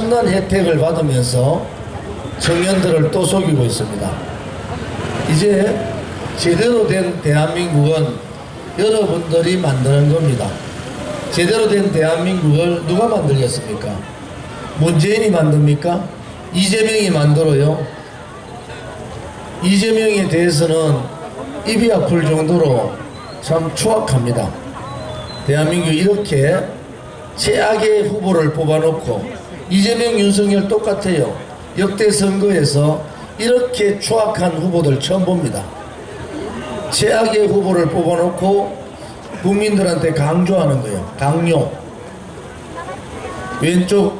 엄청난 혜택을 받으면서 청년들을 또 속이고 있습니다. 이제 제대로 된 대한민국은 여러분들이 만드는 겁니다. 제대로 된 대한민국을 누가 만들겠습니까? 문재인이 만듭니까? 이재명이 만들어요? 이재명에 대해서는 입이 아플 정도로 참 추악합니다. 대한민국이 이렇게 최악의 후보를 뽑아놓고, 이재명, 윤석열 똑같아요. 역대 선거에서 이렇게 추악한 후보들 처음 봅니다. 최악의 후보를 뽑아놓고 국민들한테 강조하는 거예요. 강요. 왼쪽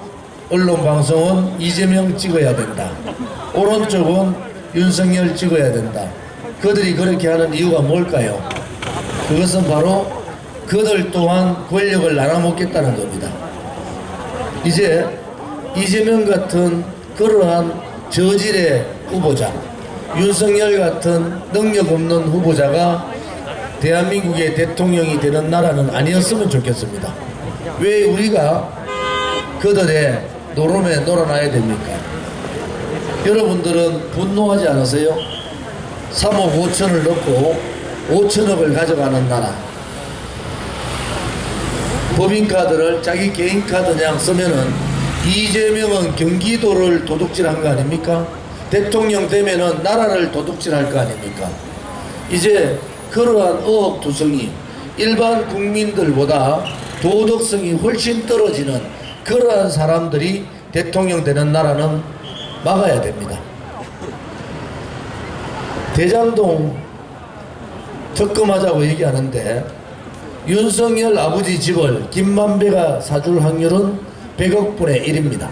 언론 방송은 이재명 찍어야 된다, 오른쪽은 윤석열 찍어야 된다. 그들이 그렇게 하는 이유가 뭘까요? 그것은 바로 그들 또한 권력을 나눠먹겠다는 겁니다. 이제 이재명 같은 그러한 저질의 후보자, 윤석열 같은 능력 없는 후보자가 대한민국의 대통령이 되는 나라는 아니었으면 좋겠습니다. 왜 우리가 그들의 노름에 놀아나야 됩니까? 여러분들은 분노하지 않으세요? 3억 5천을 넣고 5천억을 가져가는 나라, 법인카드를 자기 개인 카드냥 쓰면은 이재명은 경기도를 도둑질한 거 아닙니까? 대통령 되면은 나라를 도둑질할 거 아닙니까? 이제 그러한 의혹투성이 일반 국민들보다 도덕성이 훨씬 떨어지는 그러한 사람들이 대통령 되는 나라는 막아야 됩니다. 대장동 특검하자고 얘기하는데 윤석열 아버지 집을 김만배가 사줄 확률은 100억 분의 1입니다.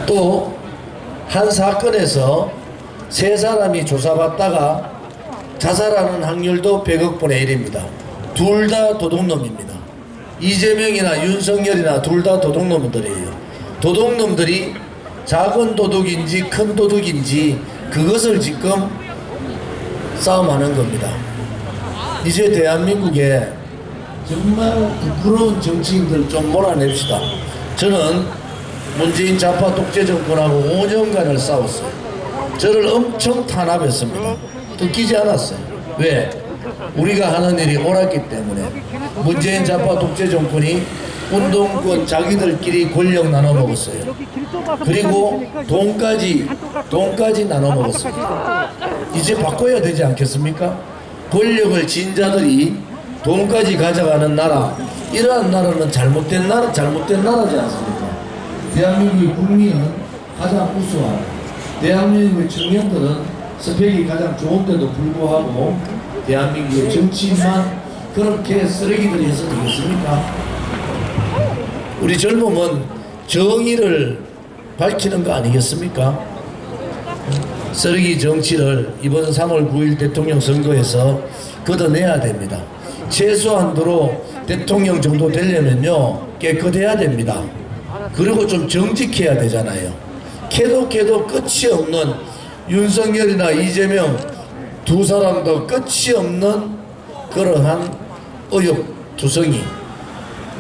또 한 사건에서 세 사람이 조사받다가 자살하는 확률도 100억 분의 1입니다. 둘 다 도둑놈입니다. 이재명이나 윤석열이나 둘 다 도둑놈들이에요. 도둑놈들이 작은 도둑인지 큰 도둑인지 그것을 지금 싸움하는 겁니다. 이제 대한민국에 정말 부끄러운 정치인들 좀 몰아냅시다. 저는 문재인 좌파 독재 정권하고 5년간을 싸웠어요. 저를 엄청 탄압했습니다. 듣기지 않았어요. 왜? 우리가 하는 일이 옳았기 때문에. 문재인 좌파 독재 정권이 운동권 자기들끼리 권력 나눠 먹었어요. 그리고 돈까지 나눠 먹었어요. 이제 바꿔야 되지 않겠습니까? 권력을 진 자들이 돈까지 가져가는 나라, 이러한 나라는 잘못된 나라지 않습니까? 대한민국의 국민은 가장 우수한, 대한민국의 청년들은 스펙이 가장 좋은데도 불구하고 대한민국의 정치인만 그렇게 쓰레기들이 해서 되겠습니까? 우리 젊음은 정의를 밝히는 거 아니겠습니까? 쓰레기 정치를 이번 3월 9일 대통령 선거에서 걷어내야 됩니다. 최소한도로 대통령 정도 되려면요, 깨끗해야 됩니다. 그리고 좀 정직해야 되잖아요. 캐도 끝이 없는 윤석열이나 이재명 두 사람도 끝이 없는 그러한 의혹투성이,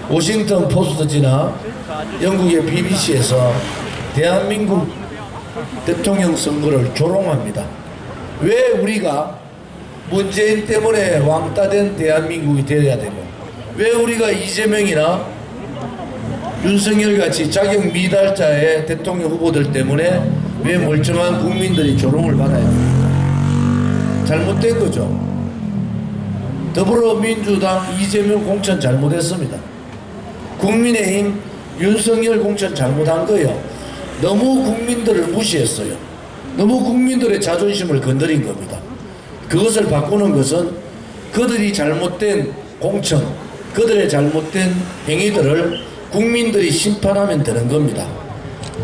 워싱턴 포스트지나 영국의 BBC에서 대한민국 대통령 선거를 조롱합니다. 왜 우리가 문재인 때문에 왕따된 대한민국이 되어야 되고, 왜 우리가 이재명이나 윤석열 같이 자격 미달자의 대통령 후보들 때문에 왜 멀쩡한 국민들이 조롱을 받아야 돼요? 잘못된 거죠. 더불어민주당 이재명 공천 잘못했습니다. 국민의힘 윤석열 공천 잘못한 거예요. 너무 국민들을 무시했어요. 너무 국민들의 자존심을 건드린 겁니다. 그것을 바꾸는 것은 그들이 잘못된 공천, 그들의 잘못된 행위들을 국민들이 심판하면 되는 겁니다.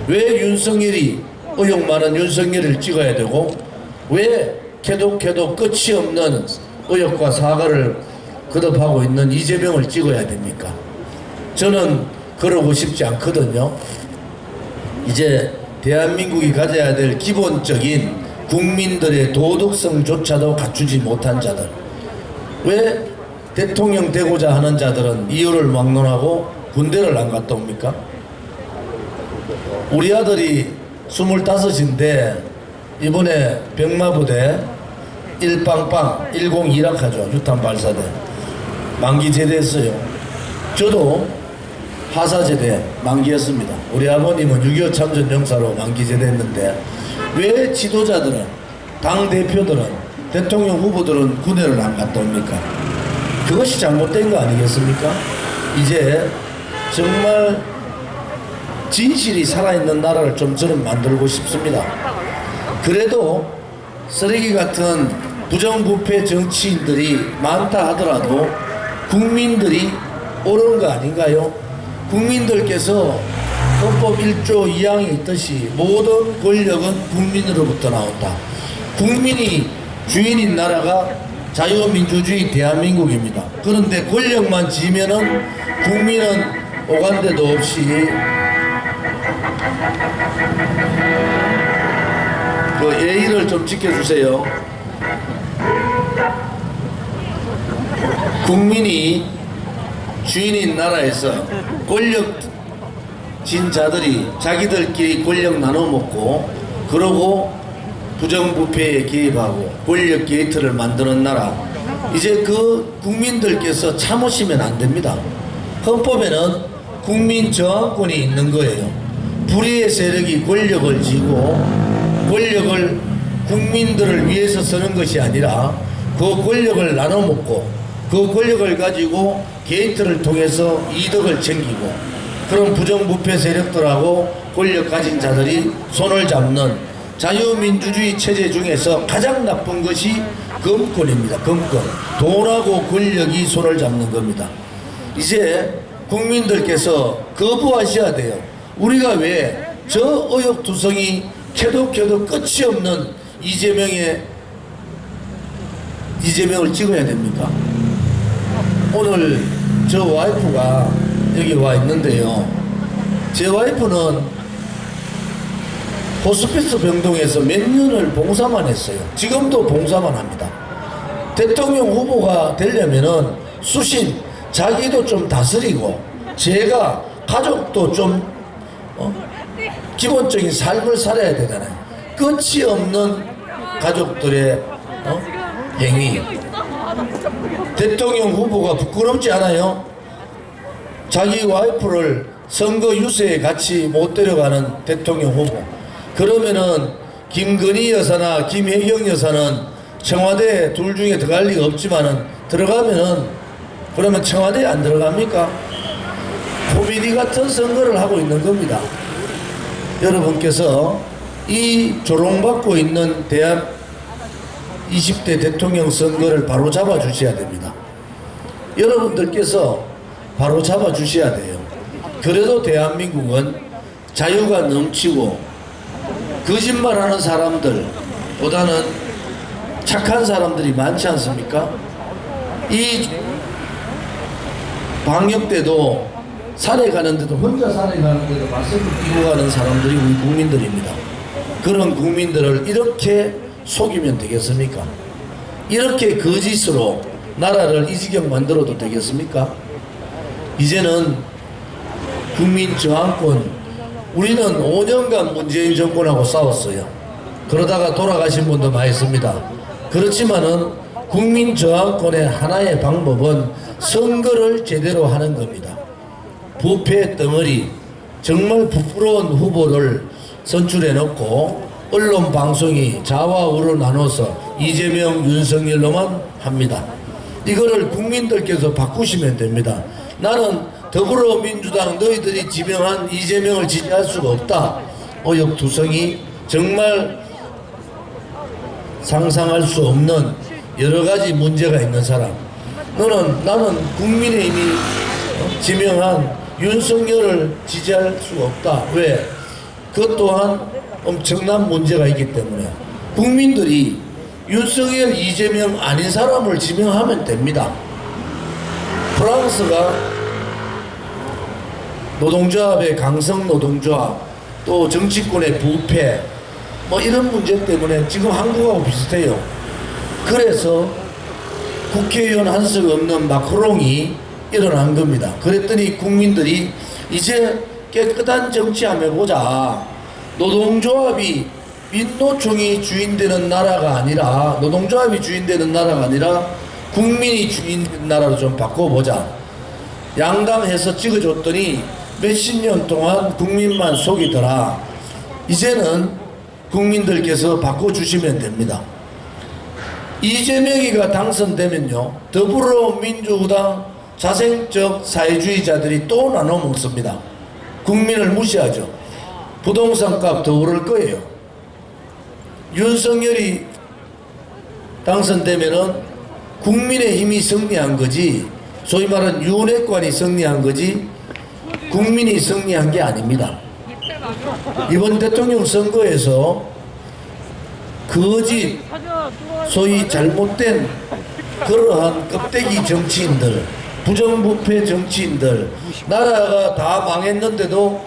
왜 윤석열이, 의혹 많은 윤석열을 찍어야 되고, 왜 캐도 끝이 없는 의혹과 사과를 거듭하고 있는 이재명을 찍어야 됩니까? 저는 그러고 싶지 않거든요. 이제 대한민국이 가져야 될 기본적인 국민들의 도덕성조차도 갖추지 못한 자들, 왜 대통령 되고자 하는 자들은 이유를 막론하고 군대를 안 갔다 옵니까? 우리 아들이 25인데 이번에 병마부대 1빵빵 102라 하죠. 유탄 발사대 만기 제대했어요. 저도 하사제대 만기했습니다. 우리 아버님은 6.25 참전 용사로 만기 제대했는데 왜 지도자들은, 당대표들은, 대통령 후보들은 군대를 안 갔다 옵니까? 그것이 잘못된 거 아니겠습니까? 이제 정말 진실이 살아있는 나라를 좀 저는 만들고 싶습니다. 그래도 쓰레기 같은 부정부패 정치인들이 많다 하더라도 국민들이 옳은 거 아닌가요? 국민들께서 헌법 1조 2항에 있듯이 모든 권력은 국민으로부터 나온다. 국민이 주인인 나라가 자유민주주의 대한민국입니다. 그런데 권력만 지면은 국민은 오간데도 없이 그 예의를 좀 지켜주세요. 국민이 주인인 나라에서 권력진 자들이 자기들끼리 권력 나눠 먹고 그러고 부정부패에 개입하고 권력 게이트를 만드는 나라, 이제 그 국민들께서 참으시면 안 됩니다. 헌법에는 국민 저항권이 있는 거예요. 불의의 세력이 권력을 쥐고 권력을 국민들을 위해서 쓰는 것이 아니라 그 권력을 나눠 먹고 그 권력을 가지고 게이트를 통해서 이득을 챙기고 그런 부정부패 세력들하고 권력 가진 자들이 손을 잡는 자유민주주의 체제 중에서 가장 나쁜 것이 금권입니다. 금권. 돈하고 권력이 손을 잡는 겁니다. 이제 국민들께서 거부하셔야 돼요. 우리가 왜 저 의혹투성이 캐도 끝이 없는 이재명을 찍어야 됩니까? 오늘 저 와이프가 여기 와 있는데요. 제 와이프는 호스피스 병동에서 몇 년을 봉사만 했어요. 지금도 봉사만 합니다. 대통령 후보가 되려면은 수신, 자기도 좀 다스리고 제가 가족도 좀 기본적인 삶을 살아야 되잖아요. 끝이 없는 가족들의 행위. 대통령 후보가 부끄럽지 않아요? 자기 와이프를 선거 유세에 같이 못 데려가는 대통령 후보. 그러면은 김건희 여사나 김혜경 여사는 청와대 둘 중에 들어갈 리가 없지만은 들어가면은 그러면 청와대에 안 들어갑니까? 코미디 같은 선거를 하고 있는 겁니다. 여러분께서 이 조롱받고 있는 대한 20대 대통령 선거를 바로 잡아 주셔야 됩니다. 여러분들께서 바로 잡아 주셔야 돼요. 그래도 대한민국은 자유가 넘치고 거짓말하는 사람들보다는 착한 사람들이 많지 않습니까? 이 방역 때도 산에 가는데도 혼자 산에 가는데도 마스크 끼고 가는 사람들이 우리 국민들입니다. 그런 국민들을 이렇게 속이면 되겠습니까? 이렇게 거짓으로 나라를 이 지경 만들어도 되겠습니까? 이제는 국민 저항권, 우리는 5년간 문재인 정권하고 싸웠어요. 그러다가 돌아가신 분도 많이 있습니다. 그렇지만은 국민 저항권의 하나의 방법은 선거를 제대로 하는 겁니다. 부패 덩어리, 정말 부끄러운 후보를 선출해 놓고 언론 방송이 좌와우로 나눠서 이재명, 윤석열로만 합니다. 이거를 국민들께서 바꾸시면 됩니다. 나는 더불어민주당 너희들이 지명한 이재명을 지지할 수가 없다. 의혹투성이 정말 상상할 수 없는 여러 가지 문제가 있는 사람. 나는 국민의힘이 지명한 윤석열을 지지할 수가 없다. 왜? 그것 또한 엄청난 문제가 있기 때문에 국민들이 윤석열, 이재명 아닌 사람을 지명하면 됩니다. 프랑스가 노동조합의 강성 노동조합, 또 정치권의 부패, 이런 문제 때문에 지금 한국하고 비슷해요. 그래서 국회의원 한 석 없는 마크롱이 일어난 겁니다. 그랬더니 국민들이 이제 깨끗한 정치 한번 해보자. 노동조합이 민노총이 주인되는 나라가 아니라 노동조합이 주인되는 나라가 아니라 국민이 주인된 나라로 좀 바꿔보자. 양당해서 찍어줬더니 몇십 년 동안 국민만 속이더라. 이제는 국민들께서 바꿔주시면 됩니다. 이재명이가 당선되면요, 더불어민주당 자생적 사회주의자들이 또 나눠 먹습니다. 국민을 무시하죠. 부동산 값 더 오를 거예요. 윤석열이 당선되면은 국민의힘이 승리한 거지, 소위 말하는 윤핵관이 승리한 거지 국민이 승리한 게 아닙니다. 이번 대통령 선거에서 거짓, 소위 잘못된 그러한 껍데기 정치인들, 부정부패 정치인들, 나라가 다 망했는데도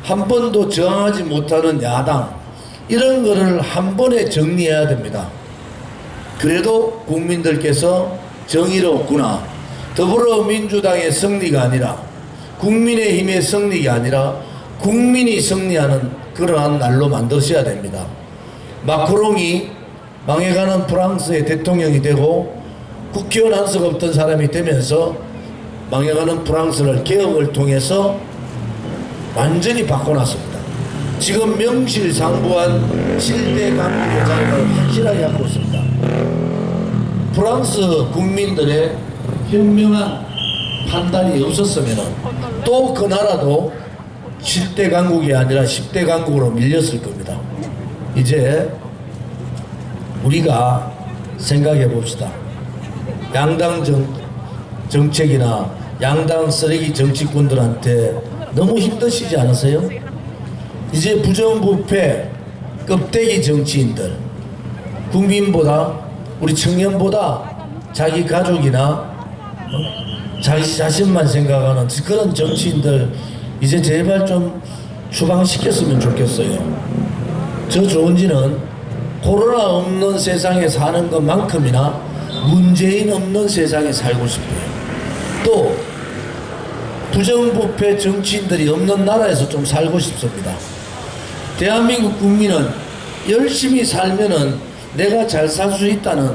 한 번도 저항하지 못하는 야당, 이런 거를 한 번에 정리해야 됩니다. 그래도 국민들께서 정의롭구나, 더불어민주당의 승리가 아니라 국민의힘의 승리가 아니라 국민이 승리하는 그러한 날로 만드셔야 됩니다. 마크롱이 망해가는 프랑스의 대통령이 되고 국회의원 한 석 없던 사람이 되면서 망해가는 프랑스를 개혁을 통해서 완전히 바꿔놨습니다. 지금 명실상부한 7대 강국의 자리를 확실하게 갖고 있습니다. 프랑스 국민들의 현명한 판단이 없었으면 또 그 나라도 7대 강국이 아니라 10대 강국으로 밀렸을 겁니다. 이제 우리가 생각해 봅시다. 양당 정책이나 양당 쓰레기 정치꾼들한테 너무 힘드시지 않으세요? 이제 부정부패 껍데기 정치인들, 국민보다, 우리 청년보다 자기 가족이나 자기 자신만 생각하는 그런 정치인들 이제 제발 좀 추방시켰으면 좋겠어요. 저 좋은지는 코로나 없는 세상에 사는 것만큼이나 문재인 없는 세상에 살고 싶어요. 또 부정부패 정치인들이 없는 나라에서 좀 살고 싶습니다. 대한민국 국민은 열심히 살면은 내가 잘 살 수 있다는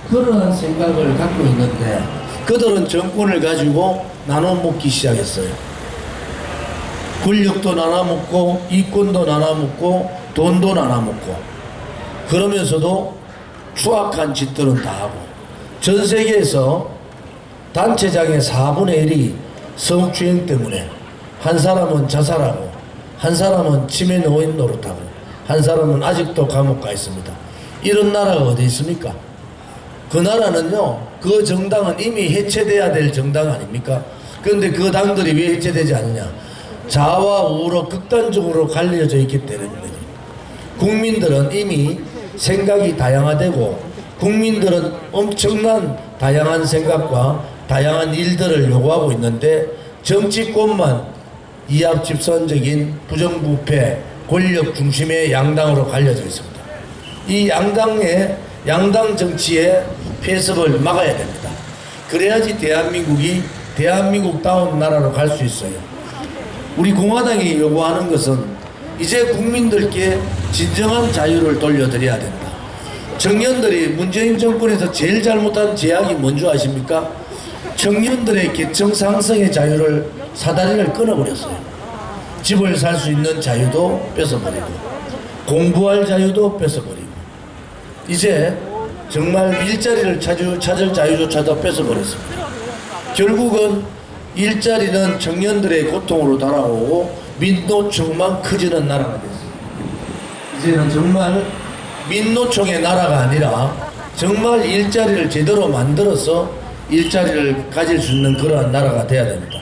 그런 생각을 갖고 있는데 그들은 정권을 가지고 나눠먹기 시작했어요. 권력도 나눠먹고 이권도 나눠먹고 돈도 나눠먹고, 그러면서도 추악한 짓들은 다 하고, 전 세계에서 단체장의 4분의 1이 성추행 때문에 한 사람은 자살하고 한 사람은 치매 노인 노릇하고 한 사람은 아직도 감옥 가 있습니다. 이런 나라가 어디 있습니까? 그 나라는요, 그 정당은 이미 해체돼야 될 정당 아닙니까? 그런데 그 당들이 왜 해체되지 않느냐? 좌와 우로 극단적으로 갈려져 있기 때문입니다. 국민들은 이미 생각이 다양화되고 국민들은 엄청난 다양한 생각과 다양한 일들을 요구하고 있는데 정치권만 이합집산적인 부정부패 권력 중심의 양당으로 갈려져 있습니다. 이 양당 정치의 폐습을 막아야 됩니다. 그래야지 대한민국이 대한민국다운 나라로 갈 수 있어요. 우리 공화당이 요구하는 것은 이제 국민들께 진정한 자유를 돌려드려야 된다. 청년들이 문재인 정권에서 제일 잘못한 제약이 뭔지 아십니까? 청년들의 계층 상승의 자유를 사다리를 끊어버렸어요. 집을 살 수 있는 자유도 뺏어버리고 공부할 자유도 뺏어버리고 이제 정말 일자리를 찾을 자유조차도 뺏어버렸습니다. 결국은 일자리는 청년들의 고통으로 달아오고 민노총만 커지는 나라가 됐습니다. 이제는 정말 민노총의 나라가 아니라 정말 일자리를 제대로 만들어서 일자리를 가질 수 있는 그러한 나라가 돼야 됩니다.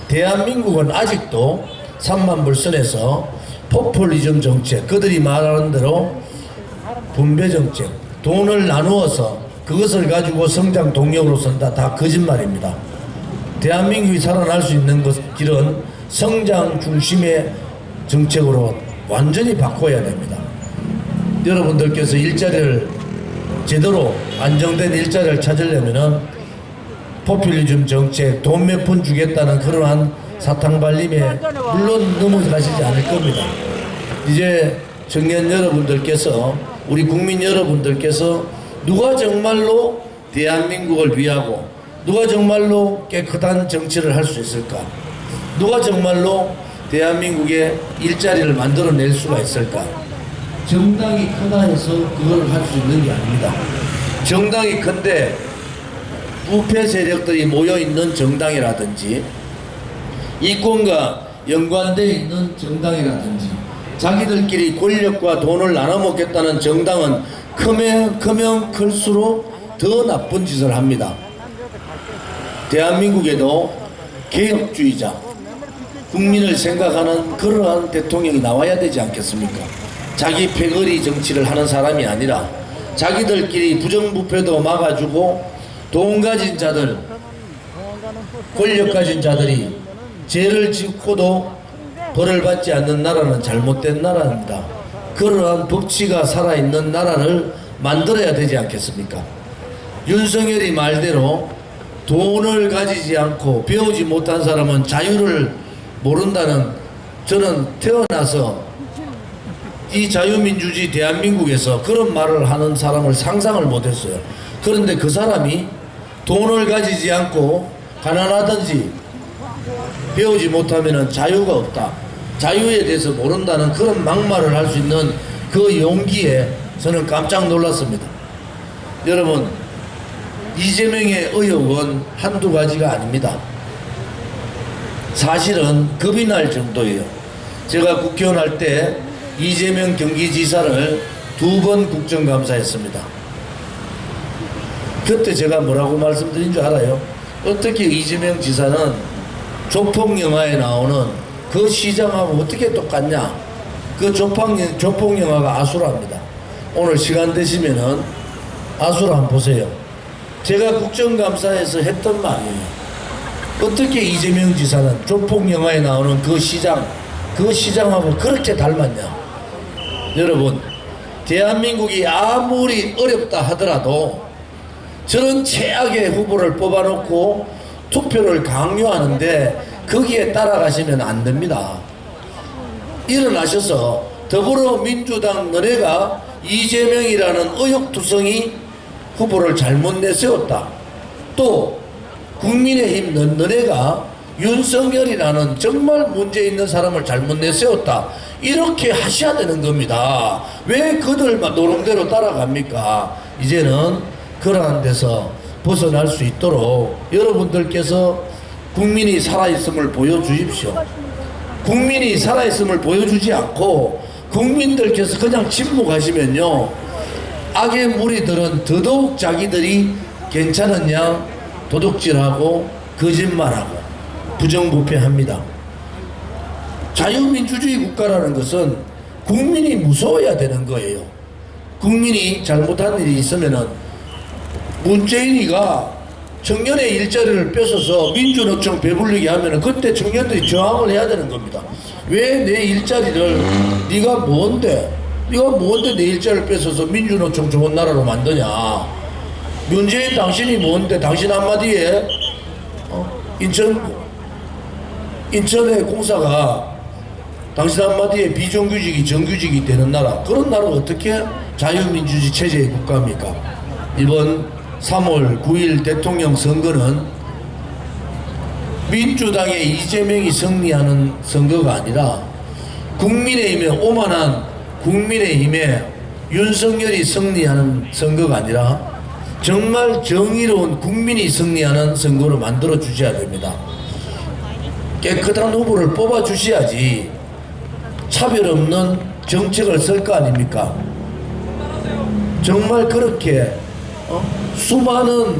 대한민국은 아직도 3만 불선에서 포퓰리즘 정책, 그들이 말하는 대로 분배 정책, 돈을 나누어서 그것을 가지고 성장 동력으로 쓴다, 다 거짓말입니다. 대한민국이 살아날 수 있는 길은 성장 중심의 정책으로 완전히 바꿔야 됩니다. 여러분들께서 일자리를 제대로 안정된 일자리를 찾으려면은 포퓰리즘 정책, 돈 몇 푼 주겠다는 그러한 사탕발림에 물론 넘어가시지 않을 겁니다. 이제 청년 여러분들께서, 우리 국민 여러분들께서 누가 정말로 대한민국을 위하고 누가 정말로 깨끗한 정치를 할 수 있을까? 누가 정말로 대한민국에 일자리를 만들어낼 수가 있을까? 정당이 크다 해서 그걸 할 수 있는 게 아닙니다. 정당이 큰데 부패 세력들이 모여있는 정당이라든지 이권과 연관되어 있는 정당이라든지 자기들끼리 권력과 돈을 나눠먹겠다는 정당은 크면 클수록 더 나쁜 짓을 합니다. 대한민국에도 개혁주의자, 국민을 생각하는 그러한 대통령이 나와야 되지 않겠습니까? 자기 패거리 정치를 하는 사람이 아니라 자기들끼리 부정부패도 막아주고 돈 가진 자들, 권력 가진 자들이 죄를 짓고도 벌을 받지 않는 나라는 잘못된 나라입니다. 그러한 법치가 살아있는 나라를 만들어야 되지 않겠습니까? 윤석열이 말대로 돈을 가지지 않고 배우지 못한 사람은 자유를 모른다는, 저는 태어나서 이 자유민주주의 대한민국에서 그런 말을 하는 사람을 상상을 못했어요. 그런데 그 사람이 돈을 가지지 않고 가난하든지 배우지 못하면 자유가 없다, 자유에 대해서 모른다는 그런 막말을 할 수 있는 그 용기에 저는 깜짝 놀랐습니다. 여러분, 이재명의 의혹은 한두 가지가 아닙니다. 사실은 겁이 날 정도예요. 제가 국회의원 할 때 이재명 경기지사를 2번 국정감사했습니다. 그때 제가 뭐라고 말씀드린 줄 알아요? 어떻게 이재명 지사는 조폭영화에 나오는 그 시장하고 어떻게 똑같냐? 그 조폭영화가 아수라입니다. 오늘 시간 되시면은 아수라 한번 보세요. 제가 국정감사에서 했던 말이에요. 어떻게 이재명 지사는 조폭영화에 나오는 그 시장하고 그렇게 닮았냐? 여러분, 대한민국이 아무리 어렵다 하더라도 저런 최악의 후보를 뽑아놓고 투표를 강요하는데 거기에 따라가시면 안 됩니다. 일어나셔서 더불어민주당 너네가 이재명이라는 의혹투성이 후보를 잘못 내세웠다. 또 국민의힘 너네가 윤석열이라는 정말 문제 있는 사람을 잘못 내세웠다. 이렇게 하셔야 되는 겁니다. 왜 그들만 노름대로 따라갑니까? 이제는 그러한 데서 벗어날 수 있도록 여러분들께서 국민이 살아있음을 보여주십시오. 국민이 살아있음을 보여주지 않고 국민들께서 그냥 침묵하시면요, 악의 무리들은 더더욱 자기들이 괜찮은 양 도둑질하고 거짓말하고 부정부패합니다. 자유민주주의 국가라는 것은 국민이 무서워야 되는 거예요. 국민이 잘못한 일이 있으면은 문재인이가 청년의 일자리를 뺏어서 민주노총 배불리게 하면은 그때 청년들이 저항을 해야 되는 겁니다. 왜 내 일자리를 네가 뭔데 내 일자리를 뺏어서 민주노총 좋은 나라로 만드냐? 문재인 당신이 뭔데? 당신 한마디에 인천의 공사가 당신 한마디에 비정규직이 정규직이 되는 나라, 그런 나라가 어떻게 자유민주주의 체제의 국가입니까? 이번 3월 9일 대통령 선거는 민주당의 이재명이 승리하는 선거가 아니라 국민의힘의 오만한 국민의힘의 윤석열이 승리하는 선거가 아니라 정말 정의로운 국민이 승리하는 선거로 만들어 주셔야 됩니다. 깨끗한 후보를 뽑아 주셔야지 차별 없는 정책을 쓸 거 아닙니까? 정말 그렇게 수많은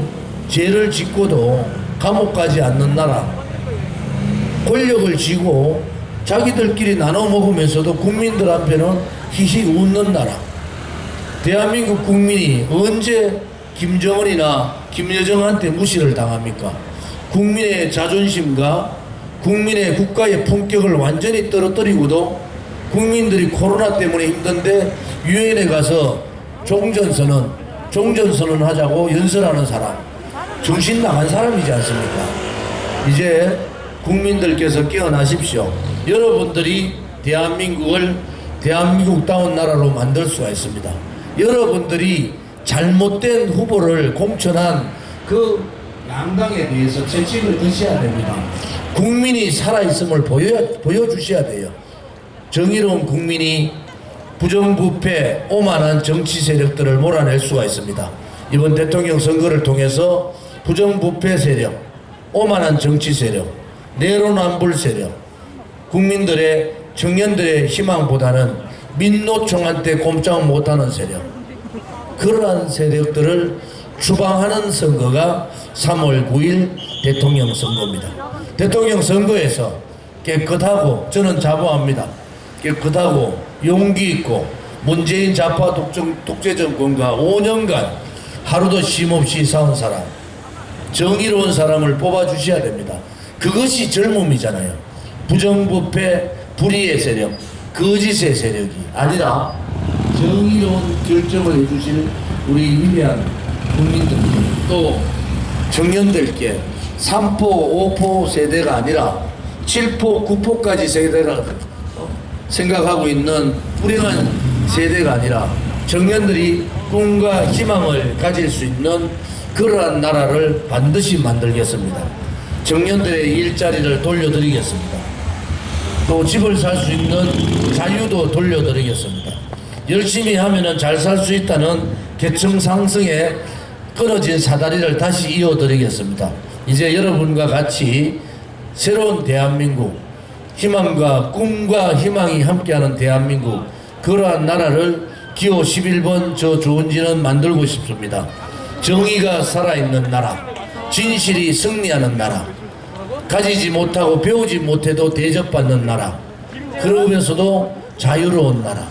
죄를 짓고도 감옥 가지 않는 나라, 권력을 쥐고 자기들끼리 나눠 먹으면서도 국민들 앞에는 희희 웃는 나라. 대한민국 국민이 언제 김정은이나 김여정한테 무시를 당합니까? 국민의 자존심과 국민의 국가의 품격을 완전히 떨어뜨리고도 국민들이 코로나 때문에 힘든데 유엔에 가서 종전선언 하자고 연설하는 사람, 정신 나간 사람이지 않습니까? 이제 국민들께서 깨어나십시오. 여러분들이 대한민국을 대한민국다운 나라로 만들 수가 있습니다. 여러분들이 잘못된 후보를 공천한 그 양당에 대해서 책임을 지셔야 됩니다. 국민이 살아있음을 보여주셔야 돼요. 정의로운 국민이 부정부패, 오만한 정치 세력들을 몰아낼 수가 있습니다. 이번 대통령 선거를 통해서 부정부패 세력, 오만한 정치 세력, 내로남불 세력, 국민들의 청년들의 희망보다는 민노총한테 꼼짝 못하는 세력, 그러한 세력들을 추방하는 선거가 3월 9일 대통령 선거입니다. 대통령 선거에서 깨끗하고, 저는 자부합니다. 깨끗하고 용기 있고 문재인 좌파 독재 정권과 5년간 하루도 쉼없이 싸운 사람, 정의로운 사람을 뽑아주셔야 됩니다. 그것이 젊음이잖아요. 부정부패, 불의의 세력, 거짓의 세력이 아니라 정의로운 결정을 해주실 우리 위대한 국민들, 또 청년들께 3포, 5포 세대가 아니라 7포, 9포까지 세대가 생각하고 있는 불행한 세대가 아니라 청년들이 꿈과 희망을 가질 수 있는 그러한 나라를 반드시 만들겠습니다. 청년들의 일자리를 돌려드리겠습니다. 또 집을 살 수 있는 자유도 돌려드리겠습니다. 열심히 하면은 잘 살 수 있다는 계층 상승에 끊어진 사다리를 다시 이어드리겠습니다. 이제 여러분과 같이 새로운 대한민국, 희망과 꿈과 희망이 함께하는 대한민국, 그러한 나라를 기호 11번 저 조은진은 만들고 싶습니다. 정의가 살아있는 나라, 진실이 승리하는 나라, 가지지 못하고 배우지 못해도 대접받는 나라, 그러면서도 자유로운 나라,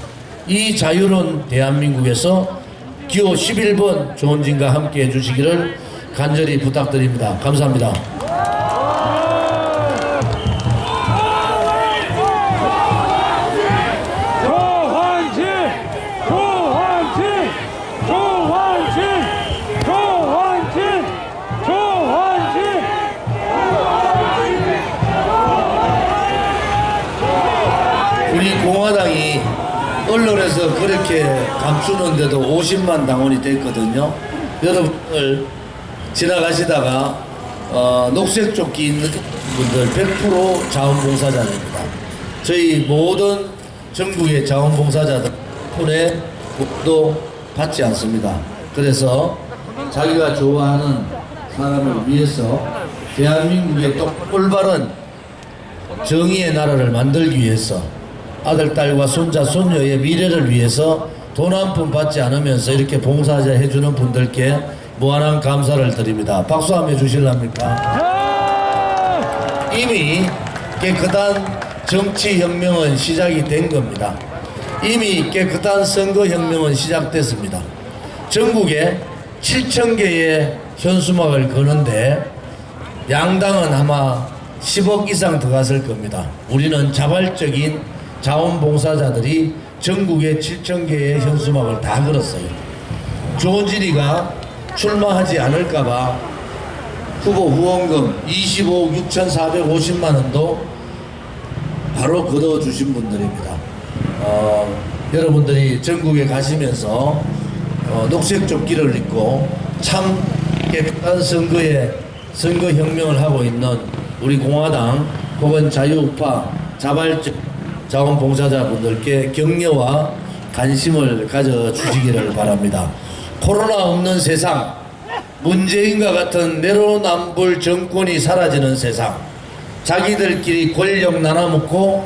이 자유로운 대한민국에서 기호 11번 조은진과 함께 해주시기를 간절히 부탁드립니다. 감사합니다. 우리 공화당이 언론에서 그렇게 감추는데도 50만 당원이 됐거든요. 여러분들 지나가시다가 녹색 조끼 있는 분들 100% 자원봉사자입니다. 저희 모든 전국의 자원봉사자들 폰에 도 받지 않습니다. 그래서 자기가 좋아하는 사람을 위해서 대한민국의 또 올바른 정의의 나라를 만들기 위해서 아들, 딸과 손자, 손녀의 미래를 위해서 돈 한 푼 받지 않으면서 이렇게 봉사자 해주는 분들께 무한한 감사를 드립니다. 박수 한번 해주실랍니까? 이미 깨끗한 정치혁명은 시작이 된 겁니다. 이미 깨끗한 선거혁명은 시작됐습니다. 전국에 7,000개의 현수막을 거는데 양당은 아마 10억 이상 들어갔을 겁니다. 우리는 자발적인 자원봉사자들이 전국에 7,000개의 현수막을 다 걸었어요. 조은진이가 출마하지 않을까봐 후보 후원금 25억 6,450만 원도 바로 걷어주신 분들입니다. 여러분들이 전국에 가시면서 녹색 조끼를 입고 참 깨끗한 선거혁명을 하고 있는 우리 공화당 혹은 자유우파 자발적 자원봉사자분들께 격려와 관심을 가져주시기를 바랍니다. 코로나 없는 세상, 문재인과 같은 내로남불 정권이 사라지는 세상, 자기들끼리 권력 나눠먹고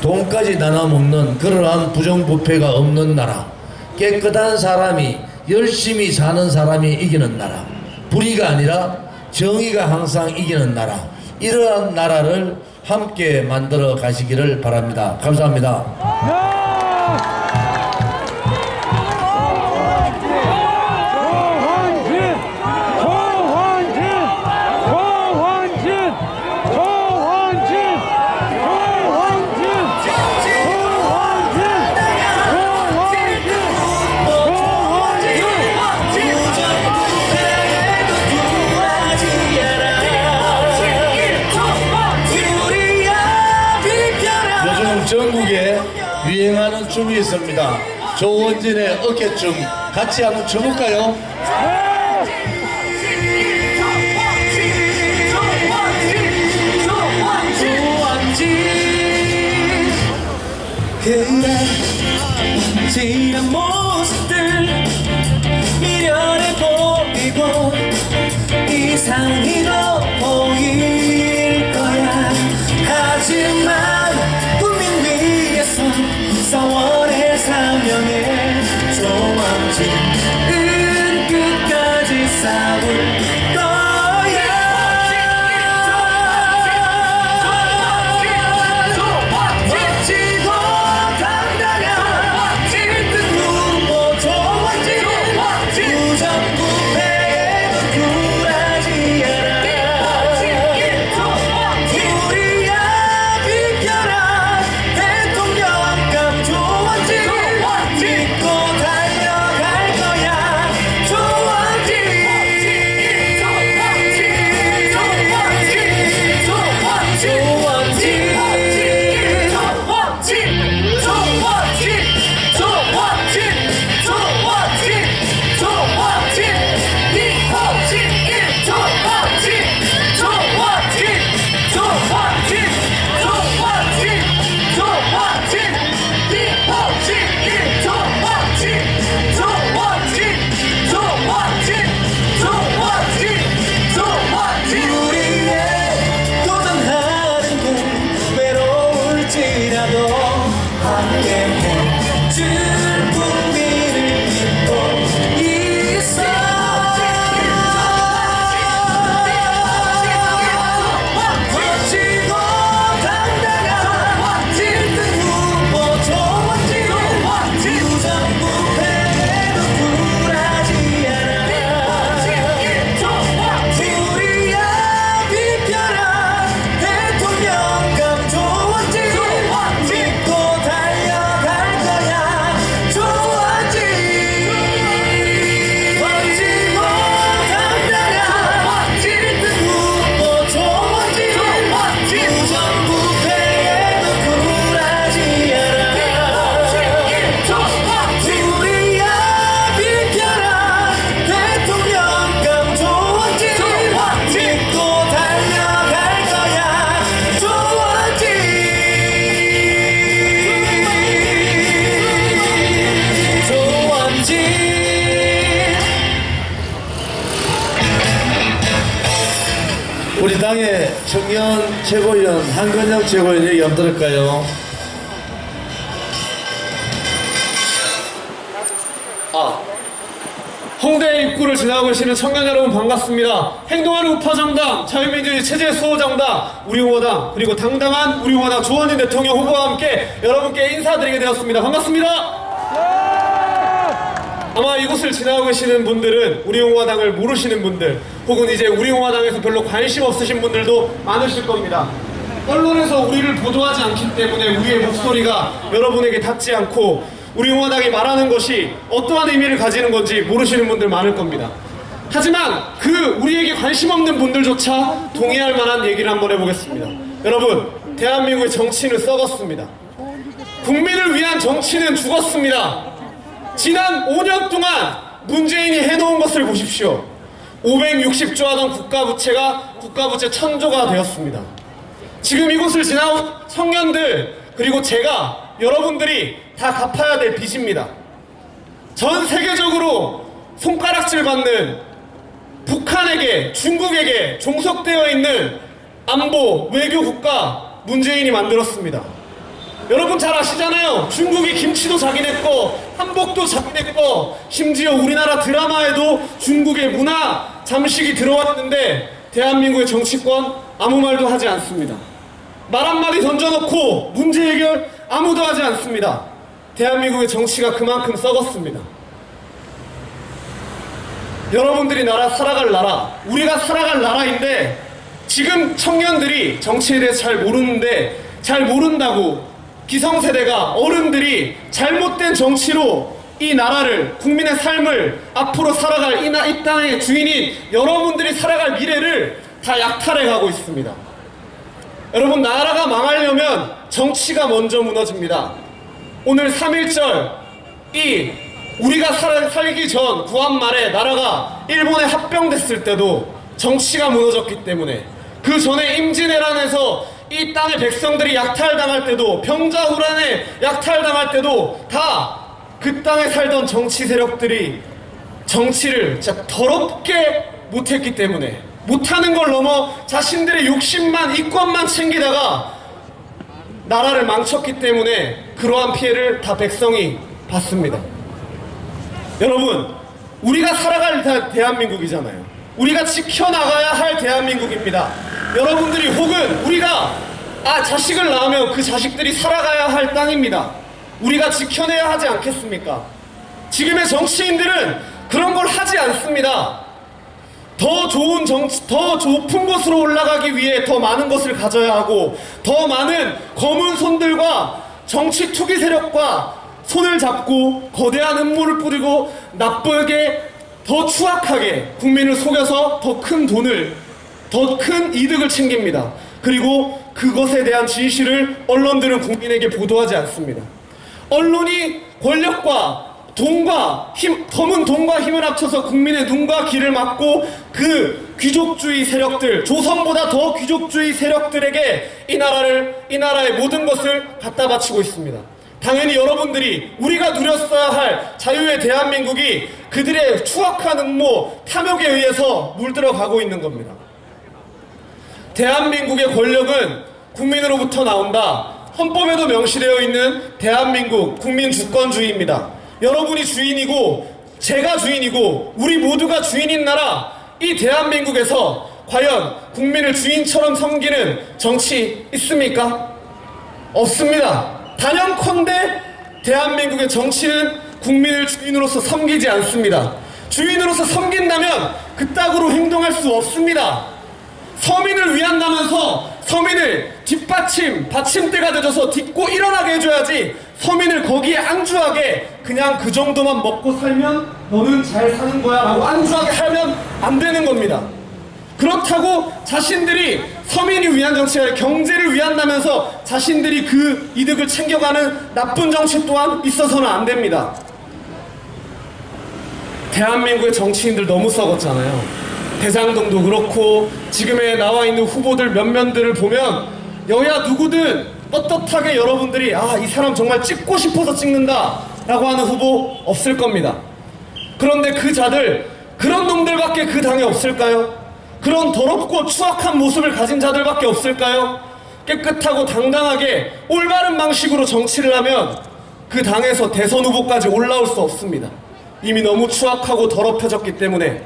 돈까지 나눠먹는 그러한 부정부패가 없는 나라, 깨끗한 사람이 열심히 사는 사람이 이기는 나라, 불의가 아니라 정의가 항상 이기는 나라, 이러한 나라를 함께 만들어 가시기를 바랍니다. 감사합니다. 전국에 유행하는 춤이 있습니다. 조원진의 어깨춤 같이 한번 춰볼까요? 그래 지난 모습들 미련해 보이고 이상히도 보일 거야. 하지만 국민 위해서 싸워낼 사명의 조원진은 끝까지 싸울 거야. 멋지고 당당한 1등 후보 조원진, 부정부패에도 굴하지 않아. 우리야 비켜라 대통령감 조원진, 믿고 달려갈 거야. 조원진, 우리의 도전하는 게 외로울지라도 함께해 줄 국민을 믿고 있어. 멋지고 당당한 1등 후보 조원진, 부정부패에도 굴하지 않아. 우리야 비켜라 대통령감 조원진, 믿고 달려갈 거야. 조원진, 멋지고 당당한 1등 후보 조원진, 부정부패에도 굴하지 않아. 우리야 비켜라 대통령감 조원진, 믿고 달려갈 거야. 조원진, 조원진. 우리 당의 청년 최고위원 한근영 최고위원 얘기 한번 들을까요? 홍대 입구를 지나고 계시는 청년 여러분 반갑습니다. 행동하는 우파정당, 자유민주주의 체제 수호정당, 우리공화당, 그리고 당당한 우리공화당 조원진 대통령 후보와 함께 여러분께 인사드리게 되었습니다. 반갑습니다. 아마 이곳을 지나고 계시는 분들은 우리공화당을 모르시는 분들, 혹은 이제 우리공화당에서 별로 관심 없으신 분들도 많으실 겁니다. 언론에서 우리를 보도하지 않기 때문에 우리의 목소리가 여러분에게 닿지 않고 우리공화당이 말하는 것이 어떠한 의미를 가지는 건지 모르시는 분들 많을 겁니다. 하지만 그 우리에게 관심 없는 분들조차 동의할 만한 얘기를 한번 해보겠습니다. 여러분, 대한민국의 정치는 썩었습니다. 국민을 위한 정치는 죽었습니다. 지난 5년 동안 문재인이 해놓은 것을 보십시오. 560조 하던 국가부채가 국가부채 1000조가 되었습니다. 지금 이곳을 지나온 청년들, 그리고 제가, 여러분들이 다 갚아야 될 빚입니다. 전 세계적으로 손가락질 받는 북한에게, 중국에게 종속되어 있는 안보, 외교 국가 문재인이 만들었습니다. 여러분 잘 아시잖아요. 중국이 김치도 자기네 거, 한복도 자기네 거, 심지어 우리나라 드라마에도 중국의 문화 잠식이 들어왔는데 대한민국의 정치권 아무 말도 하지 않습니다. 말 한마디 던져놓고 문제 해결 아무도 하지 않습니다. 대한민국의 정치가 그만큼 썩었습니다. 여러분들이 나라 살아갈 나라, 우리가 살아갈 나라인데 지금 청년들이 정치에 대해서 잘 모르는데, 잘 모른다고 기성세대가, 어른들이 잘못된 정치로 이 나라를, 국민의 삶을, 앞으로 살아갈 이 땅의 주인인 여러분들이 살아갈 미래를 다 약탈해 가고 있습니다. 여러분, 나라가 망하려면 정치가 먼저 무너집니다. 오늘 3.1절, 우리가 살기 전 구한 말에 나라가 일본에 합병됐을 때도 정치가 무너졌기 때문에, 그 전에 임진왜란에서 이 땅의 백성들이 약탈당할 때도, 병자호란에 약탈당할 때도 다 그 땅에 살던 정치 세력들이 정치를 진짜 더럽게 못했기 때문에, 못하는 걸 넘어 자신들의 욕심만, 이권만 챙기다가 나라를 망쳤기 때문에 그러한 피해를 다 백성이 받습니다. 여러분, 우리가 살아갈 대한민국이잖아요. 우리가 지켜나가야 할 대한민국입니다. 여러분들이, 혹은 우리가 자식을 낳으면 그 자식들이 살아가야 할 땅입니다. 우리가 지켜내야 하지 않겠습니까? 지금의 정치인들은 그런 걸 하지 않습니다. 더 좋은 더 높은 곳으로 올라가기 위해 더 많은 것을 가져야 하고, 더 많은 검은 손들과 정치 투기 세력과 손을 잡고 거대한 음모를 뿌리고 나쁘게, 더 추악하게 국민을 속여서 더 큰 돈을, 더 큰 이득을 챙깁니다. 그리고 그것에 대한 진실을 언론들은 국민에게 보도하지 않습니다. 언론이 권력과 돈과 힘, 검은 돈과 힘을 합쳐서 국민의 눈과 귀를 막고 그 귀족주의 세력들, 조선보다 더 귀족주의 세력들에게 이 나라의 모든 것을 갖다 바치고 있습니다. 당연히 여러분들이, 우리가 누렸어야 할 자유의 대한민국이 그들의 추악한 음모, 탐욕에 의해서 물들어가고 있는 겁니다. 대한민국의 권력은 국민으로부터 나온다. 헌법에도 명시되어 있는 대한민국 국민 주권주의입니다. 여러분이 주인이고 제가 주인이고 우리 모두가 주인인 나라, 이 대한민국에서 과연 국민을 주인처럼 섬기는 정치 있습니까? 없습니다. 단연컨대 대한민국의 정치는 국민을 주인으로서 섬기지 않습니다. 주인으로서 섬긴다면 그따구로 행동할 수 없습니다. 서민을 위한다면서 서민을 받침대가 되어서 딛고 일어나게 해줘야지, 서민을 거기에 안주하게 그냥 그 정도만 먹고 살면 너는 잘 사는 거야 라고 안주하게 하면 안 되는 겁니다. 그렇다고 자신들이 서민이 위한 정치가 아니라 경제를 위한다면서 자신들이 그 이득을 챙겨가는 나쁜 정치 또한 있어서는 안 됩니다. 대한민국의 정치인들 너무 썩었잖아요. 대장동도 그렇고 지금에 나와 있는 후보들 몇몇들을 보면 여야 누구든 떳떳하게 여러분들이 이 사람 정말 찍고 싶어서 찍는다 라고 하는 후보 없을 겁니다. 그런데 그 자들, 그런 놈들밖에 그 당에 없을까요? 그런 더럽고 추악한 모습을 가진 자들밖에 없을까요? 깨끗하고 당당하게 올바른 방식으로 정치를 하면 그 당에서 대선 후보까지 올라올 수 없습니다. 이미 너무 추악하고 더럽혀졌기 때문에.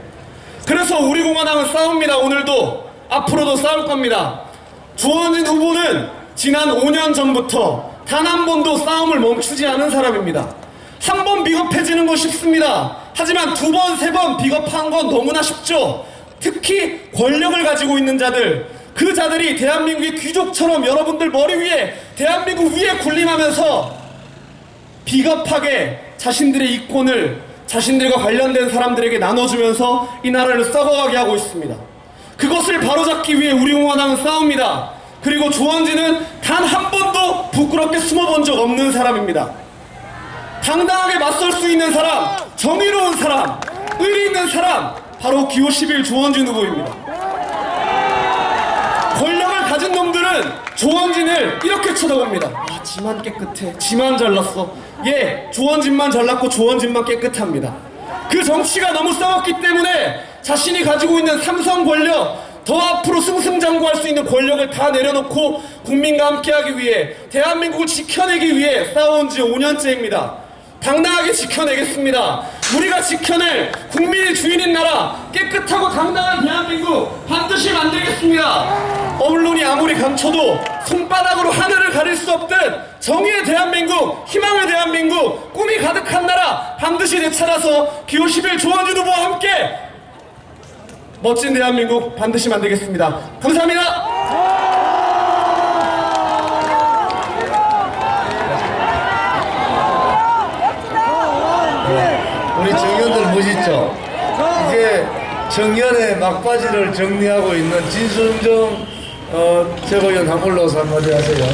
그래서 우리 공화당은 싸웁니다. 오늘도, 앞으로도 싸울 겁니다. 조원진 후보는 지난 5년 전부터 단 한 번도 싸움을 멈추지 않은 사람입니다. 한 번 비겁해지는 건 쉽습니다. 하지만 두 번, 세 번 비겁한 건 너무나 쉽죠. 특히 권력을 가지고 있는 자들, 그 자들이 대한민국의 귀족처럼 여러분들 머리 위에, 대한민국 위에 군림하면서 비겁하게 자신들의 이권을 자신들과 관련된 사람들에게 나눠주면서 이 나라를 썩어가게 하고 있습니다. 그것을 바로잡기 위해 우리 공화당은 싸웁니다. 그리고 조원진은 단 한 번도 부끄럽게 숨어본 적 없는 사람입니다. 당당하게 맞설 수 있는 사람, 정의로운 사람, 의리 있는 사람, 바로 기호 11 조원진 후보입니다. 권력을 가진 놈들은 조원진을 이렇게 쳐다봅니다. 지만 깨끗해, 지만 잘났어. 조원진만 잘났고 조원진만 깨끗합니다. 그 정치가 너무 싸웠기 때문에 자신이 가지고 있는 삼성 권력, 더 앞으로 승승장구할 수 있는 권력을 다 내려놓고 국민과 함께하기 위해, 대한민국을 지켜내기 위해 싸워온 지 5년째입니다. 당당하게 지켜내겠습니다. 우리가 지켜낼 국민이 주인인 나라, 깨끗하고 당당한 대한민국 반드시 만들겠습니다. 언론이 아무리 감춰도 손바닥으로 하늘을 가릴 수 없듯 정의의 대한민국, 희망의 대한민국, 꿈이 가득한 나라 반드시 되찾아서 기호 11 조원진 후보와 함께 멋진 대한민국 반드시 만들겠습니다. 감사합니다. 우리 청년들 멋있죠? 이제 청년의 막바지를 정리하고 있는 진순정 최고위원 한번 올라와서 한마디 하세요.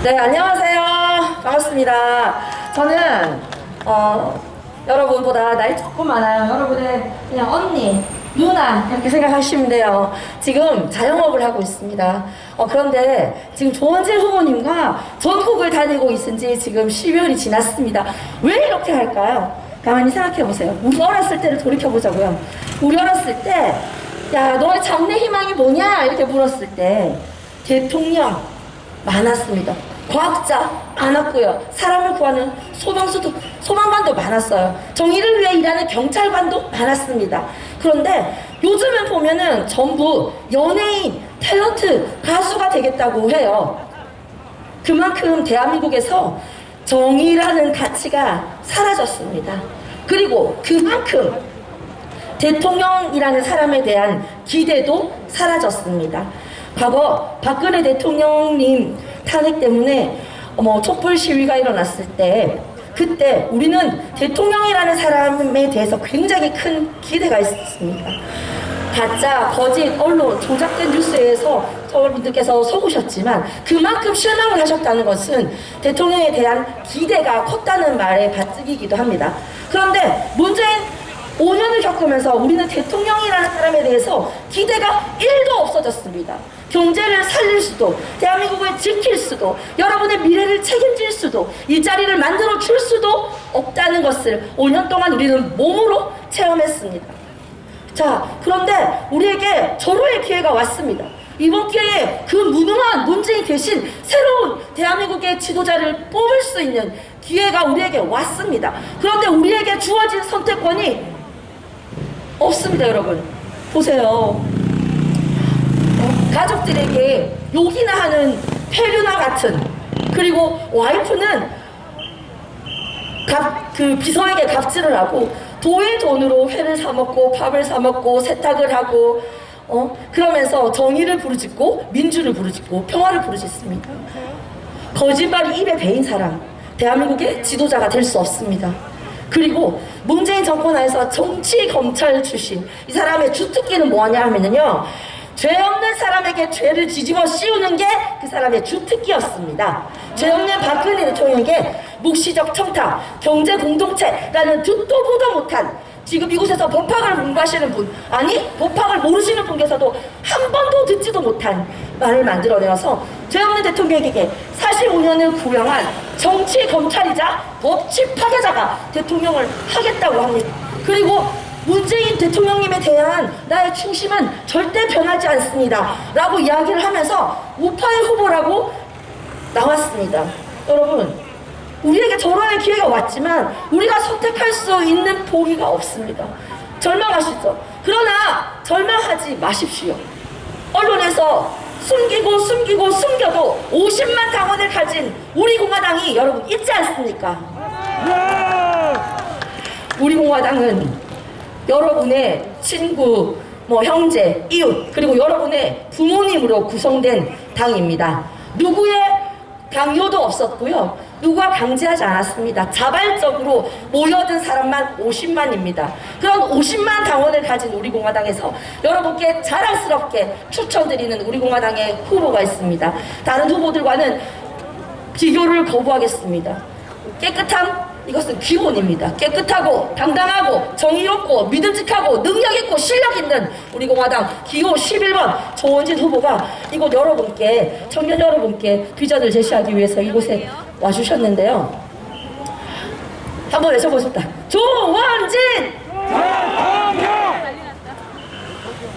네, 안녕하세요. 반갑습니다. 저는 여러분보다 나이 조금 많아요. 여러분의 그냥 언니, 누나 이렇게 생각하시면 돼요. 지금 자영업을 하고 있습니다. 그런데 지금 조원진 후보님과 전국을 다니고 있은 지 지금 12월이 지났습니다. 왜 이렇게 할까요? 가만히 생각해 보세요. 우리 어렸을 때를 돌이켜 보자고요. 우리 어렸을 때, 야, 너의 장래 희망이 뭐냐? 이렇게 물었을 때 대통령 많았습니다. 과학자 많았고요. 사람을 구하는 소방관도 많았어요. 정의를 위해 일하는 경찰관도 많았습니다. 그런데 요즘은 보면은 전부 연예인, 탤런트, 가수가 되겠다고 해요. 그만큼 대한민국에서 정의라는 가치가 사라졌습니다. 그리고 그만큼 대통령이라는 사람에 대한 기대도 사라졌습니다. 과거 박근혜 대통령님 탄핵 때문에 촛불 시위가 일어났을 때 그때 우리는 대통령이라는 사람에 대해서 굉장히 큰 기대가 있었습니다. 가짜, 거짓, 언론, 조작된 뉴스에서 여러분들께서 속으셨지만 그만큼 실망을 하셨다는 것은 대통령에 대한 기대가 컸다는 말의 반증이기도 합니다. 그런데 문재인 5년을 겪으면서 우리는 대통령이라는 사람에 대해서 기대가 1도 없어졌습니다. 경제를 살릴 수도, 대한민국을 지킬 수도, 여러분의 미래를 책임질 수도, 일자리를 만들어 줄 수도 없다는 것을 5년 동안 우리는 몸으로 체험했습니다. 자, 그런데 우리에게 절호의 기회가 왔습니다. 이번 기회에 그 무능한 문재인 대신 새로운 대한민국의 지도자를 뽑을 수 있는 기회가 우리에게 왔습니다. 그런데 우리에게 주어진 선택권이 없습니다, 여러분. 보세요. 가족들에게 욕이나 하는 폐류나 같은, 그리고 와이프는 그 비서에게 갑질을 하고 도의 돈으로 회를 사 먹고 밥을 사 먹고 세탁을 하고 그러면서 정의를 부르짖고 민주를 부르짖고 평화를 부르짖습니다. 거짓말이 입에 배인 사람, 대한민국의 지도자가 될 수 없습니다. 그리고 문재인 정권 하에서 정치 검찰 출신 이 사람의 주특기는 뭐냐 하면요, 죄 없는 사람에게 죄를 뒤집어 씌우는 게 그 사람의 주특기였습니다. 죄 없는 박근혜 대통령에게 묵시적 청탁, 경제 공동체라는 듣도 보도 못한, 지금 이곳에서 법학을 공부하시는 분, 아니 법학을 모르시는 분께서도 한 번도 듣지도 못한 말을 만들어내어서 죄 없는 대통령에게 45년을 구형한 정치 검찰이자 법치 파괴자가 대통령을 하겠다고 합니다. 그리고 문재인 대통령님에 대한 나의 충심은 절대 변하지 않습니다 라고 이야기를 하면서 우파의 후보라고 나왔습니다. 여러분, 우리에게 절호의 기회가 왔지만 우리가 선택할 수 있는 보기가 없습니다. 절망하시죠? 그러나 절망하지 마십시오. 언론에서 숨겨도 50만 당원을 가진 우리 공화당이 여러분 있지 않습니까? 우리 공화당은 여러분의 친구, 형제, 이웃, 그리고 여러분의 부모님으로 구성된 당입니다. 누구의 강요도 없었고요. 누가 강제하지 않았습니다. 자발적으로 모여든 사람만 50만입니다. 그런 50만 당원을 가진 우리 공화당에서 여러분께 자랑스럽게 추천드리는 우리 공화당의 후보가 있습니다. 다른 후보들과는 비교를 거부하겠습니다. 깨끗함, 이것은 기본입니다. 깨끗하고 당당하고 정의롭고 믿음직하고 능력있고 실력있는 우리 공화당 기호 11번 조원진 후보가 이곳 여러분께, 청년 여러분께 비전을 제시하기 위해서 이곳에 와주셨는데요. 한번 외쳐보십시다. 조원진!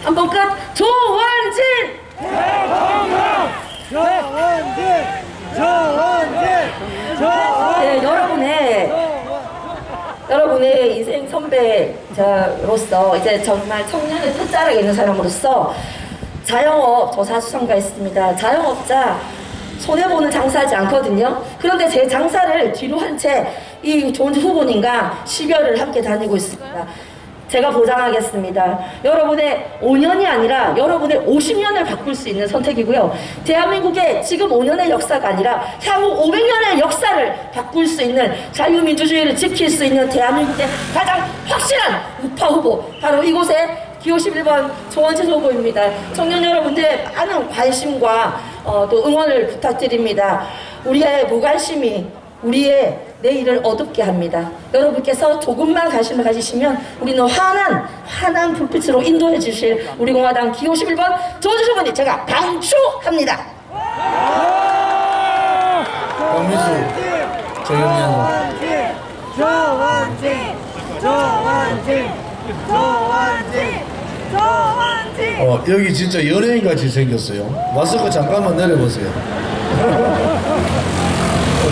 한번 끝! 조원진! 네, 여러분의 인생 선배로서 이제 정말 청년의 끝자락에 있는 사람으로서 자영업 저사수성가했습니다. 자영업자 손해보는 장사하지 않거든요. 그런데 제 장사를 뒤로 한 채 이 조원진 후보님과 10여를 함께 다니고 있습니다. 제가 보장하겠습니다. 여러분의 5년이 아니라 여러분의 50년을 바꿀 수 있는 선택이고요. 대한민국의 지금 5년의 역사가 아니라 향후 500년의 역사를 바꿀 수 있는 자유민주주의를 지킬 수 있는 대한민국의 가장 확실한 우파 후보, 바로 이곳에 기호 11번 조원진 후보입니다. 청년 여러분들의 많은 관심과 또 응원을 부탁드립니다. 우리의 무관심이 우리의 내일을 어둡게 합니다. 여러분께서 조금만 관심을 가지시면 우리는 환한 불빛으로 인도해 주실 우리공화당 기호 11번 조원진 후보님 제가 강추합니다. 박민수 정영현 여기 진짜 연예인 같이 생겼어요. 마스크 잠깐만 내려보세요.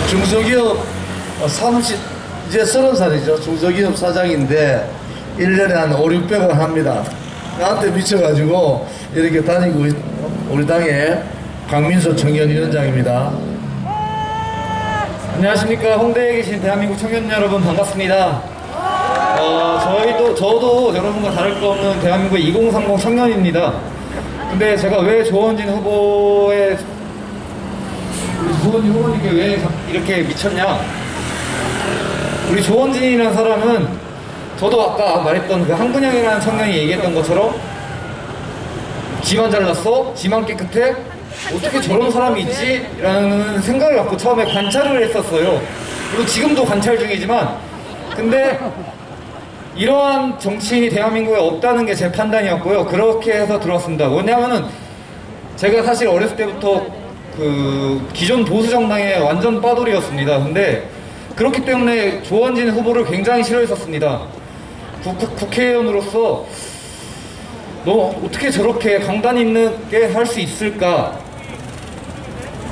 중소기업 이제 30살이죠. 중소기업 사장인데 1년에 한 500~600원 합니다. 나한테 미쳐가지고 이렇게 다니고 있는 우리 당의 강민수 청년위원장입니다. 안녕하십니까. 홍대에 계신 대한민국 청년 여러분 반갑습니다. 저도 여러분과 다를 거 없는 대한민국 2030 청년입니다. 근데 제가 왜 조원진 후보의 우리 조원진 후보님께 왜 이렇게 미쳤냐? 우리 조원진이라는 사람은 저도 아까 말했던 그 한근영이라는 청년이 얘기했던 것처럼 지만 잘났어? 지만 깨끗해? 어떻게 저런 사람이 있지? 라는 생각을 갖고 처음에 관찰을 했었어요. 그리고 지금도 관찰 중이지만 근데 이러한 정치인이 대한민국에 없다는 게 제 판단이었고요. 그렇게 해서 들어왔습니다. 왜냐하면은 제가 사실 어렸을 때부터 그 기존 보수 정당의 완전 빠돌이였습니다. 근데 그렇기 때문에 조원진 후보를 굉장히 싫어했었습니다. 국회의원으로서 너 어떻게 저렇게 강단 있게 할 수 있을까?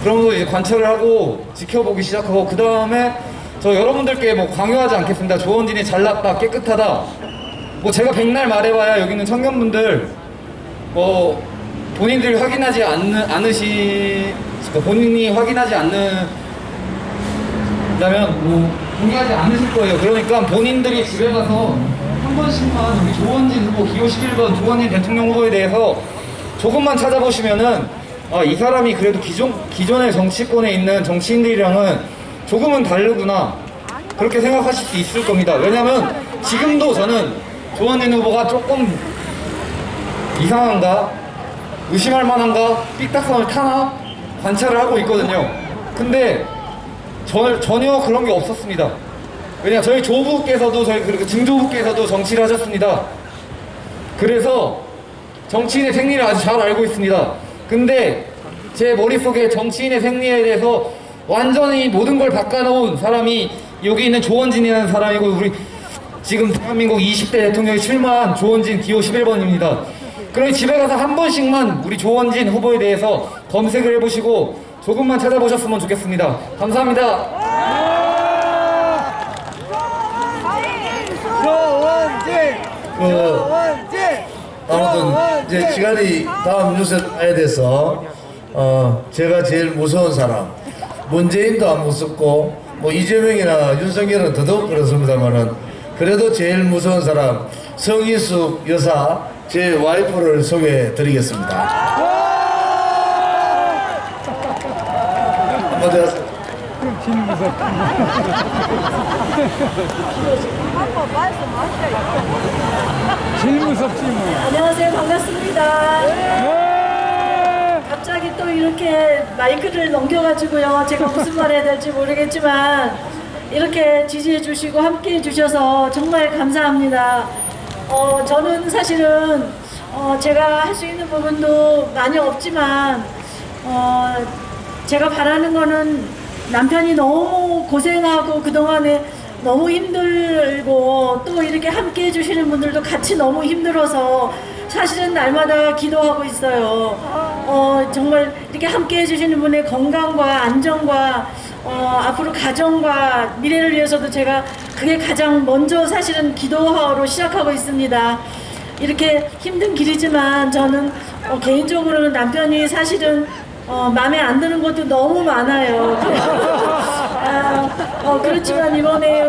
그러면서 이제 관찰을 하고 지켜보기 시작하고 그 다음에 저 여러분들께 뭐 강요하지 않겠습니다. 조원진이 잘났다, 깨끗하다. 뭐 제가 백날 말해봐야 여기 있는 청년분들 본인이 확인하지 않는다면 뭐 동의하지 않으실 거예요. 그러니까 본인들이 집에 가서 한 번씩만 우리 조원진 후보 기호 11번 조원진 대통령 후보에 대해서 조금만 찾아보시면은 이 사람이 그래도 기존의 정치권에 있는 정치인들이랑은 조금은 다르구나 그렇게 생각하실 수 있을 겁니다. 왜냐면 지금도 저는 조원진 후보가 조금 이상한가? 의심할 만한가? 삐딱선을 타나? 관찰을 하고 있거든요. 근데 전혀 그런 게 없었습니다. 왜냐 저희 조부께서도 그리고 증조부께서도 정치를 하셨습니다. 그래서 정치인의 생리를 아주 잘 알고 있습니다. 근데 제 머릿속에 정치인의 생리에 대해서 완전히 모든 걸 바꿔놓은 사람이 여기 있는 조원진이라는 사람이고 우리 지금 대한민국 20대 대통령에 출마한 조원진 기호 11번입니다. 그러니 집에 가서 한 번씩만 우리 조원진 후보에 대해서 검색을 해보시고 조금만 찾아보셨으면 좋겠습니다. 감사합니다. 아무튼 이제 시간이 다음 뉴스에 가야 돼서 제가 제일 무서운 사람 문재인도 안 무섭고 뭐 이재명이나 윤석열은 더더욱 그렇습니다만은 그래도 제일 무서운 사람 성희숙 여사 제 와이프를 소개해 드리겠습니다. 한마디 하세요. 제일 무섭지 뭐. 안녕하세요. 반갑습니다. 갑자기 또 이렇게 마이크를 넘겨가지고요. 제가 무슨 말 해야 될지 모르겠지만 이렇게 지지해 주시고 함께 해 주셔서 정말 감사합니다. 저는 사실은 제가 할 수 있는 부분도 많이 없지만 제가 바라는 거는 남편이 너무 고생하고 그동안에 너무 힘들고 또 이렇게 함께 해주시는 분들도 같이 너무 힘들어서 사실은 날마다 기도하고 있어요. 정말 이렇게 함께 해주시는 분의 건강과 안정과 앞으로 가정과 미래를 위해서도 제가 그게 가장 먼저 사실은 기도하러 시작하고 있습니다. 이렇게 힘든 길이지만 저는 개인적으로는 남편이 사실은 마음에 안 드는 것도 너무 많아요. 그렇지만 이번에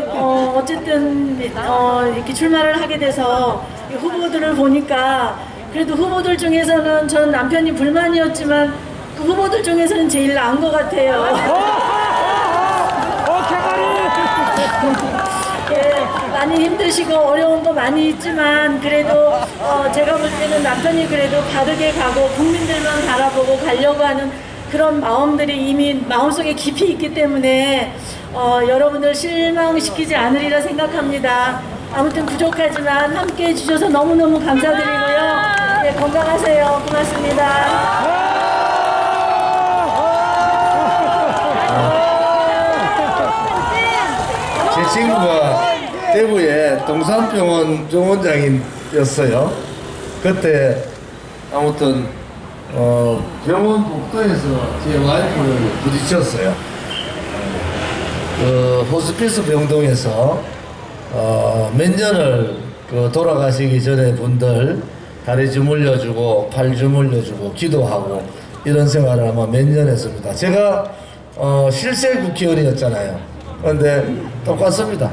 어쨌든 이렇게 출마를 하게 돼서 이 후보들을 보니까 그래도 후보들 중에서는 전 남편이 불만이었지만 그 후보들 중에서는 제일 나은 것 같아요. 예, 많이 힘드시고 어려운 거 많이 있지만 그래도 제가 볼 때는 남편이 그래도 바르게 가고 국민들만 바라보고 가려고 하는 그런 마음들이 이미 마음속에 깊이 있기 때문에 여러분들 실망시키지 않으리라 생각합니다. 아무튼 부족하지만 함께 해주셔서 너무너무 감사드리고요. 네, 건강하세요. 고맙습니다. 제 친구가 대구에 동산병원 병원장이었어요. 그때 아무튼 병원 복도에서 제 와이프를 부딪혔어요. 그 호스피스 병동에서 몇 년을 돌아가시기 전에 분들 다리 주물러주고 팔 주물러주고 기도하고 이런 생활을 아마 몇 년 했습니다. 제가 실세 국회의원이었잖아요. 그런데 똑같습니다.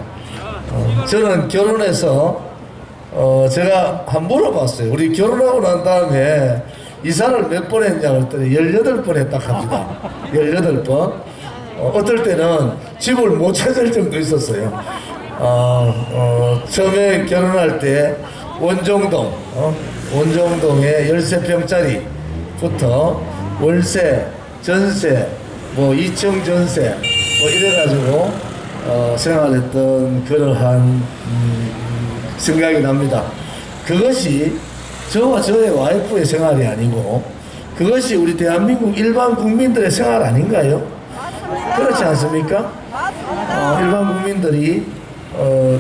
저는 결혼해서 제가 한 물어봤어요. 우리 결혼하고 난 다음에 이사를 몇 번 했냐고 했더니 18번 했다 합니다. 18번. 어떨 때는 집을 못 찾을 정도 있었어요. 처음에 결혼할 때 원정동에 13평짜리부터 월세, 전세, 뭐 2층 전세 뭐 이래가지고 생활했던 그러한 생각이 납니다. 그것이 저와 저의 와이프의 생활이 아니고 그것이 우리 대한민국 일반 국민들의 생활 아닌가요? 그렇지 않습니까? 일반 국민들이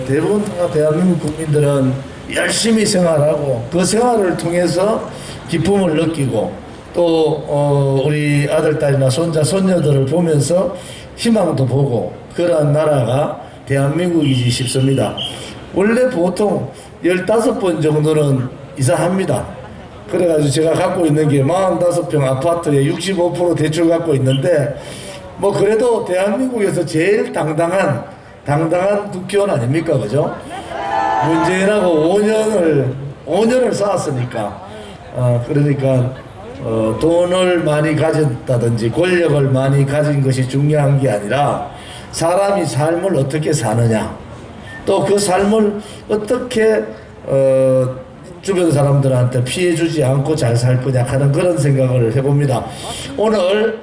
대부분 다 대한민국 국민들은 열심히 생활하고 그 생활을 통해서 기쁨을 느끼고 또 우리 아들, 딸이나 손자, 손녀들을 보면서 희망도 보고 그러한 나라가 대한민국이지 싶습니다. 원래 보통 15번 정도는 이사합니다. 그래가지고 제가 갖고 있는 게 45평 아파트에 65% 대출 갖고 있는데 뭐 그래도 대한민국에서 제일 당당한 국회의원 아닙니까? 그죠? 문재인하고 5년을 쌓았으니까 그러니까 돈을 많이 가졌다든지 권력을 많이 가진 것이 중요한 게 아니라 사람이 삶을 어떻게 사느냐 또 그 삶을 어떻게 주변 사람들한테 피해 주지 않고 잘 살 거냐 하는 그런 생각을 해봅니다. 오늘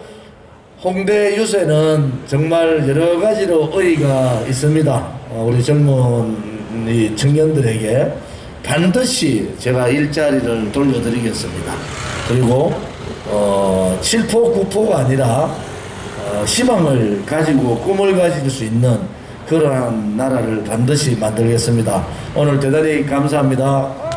홍대 유세는 정말 여러 가지로 의의가 있습니다. 우리 젊은 이 청년들에게 반드시 제가 일자리를 돌려드리겠습니다. 그리고 7포, 9포가 아니라 희망을 가지고 꿈을 가질 수 있는 그러한 나라를 반드시 만들겠습니다. 오늘 대단히 감사합니다.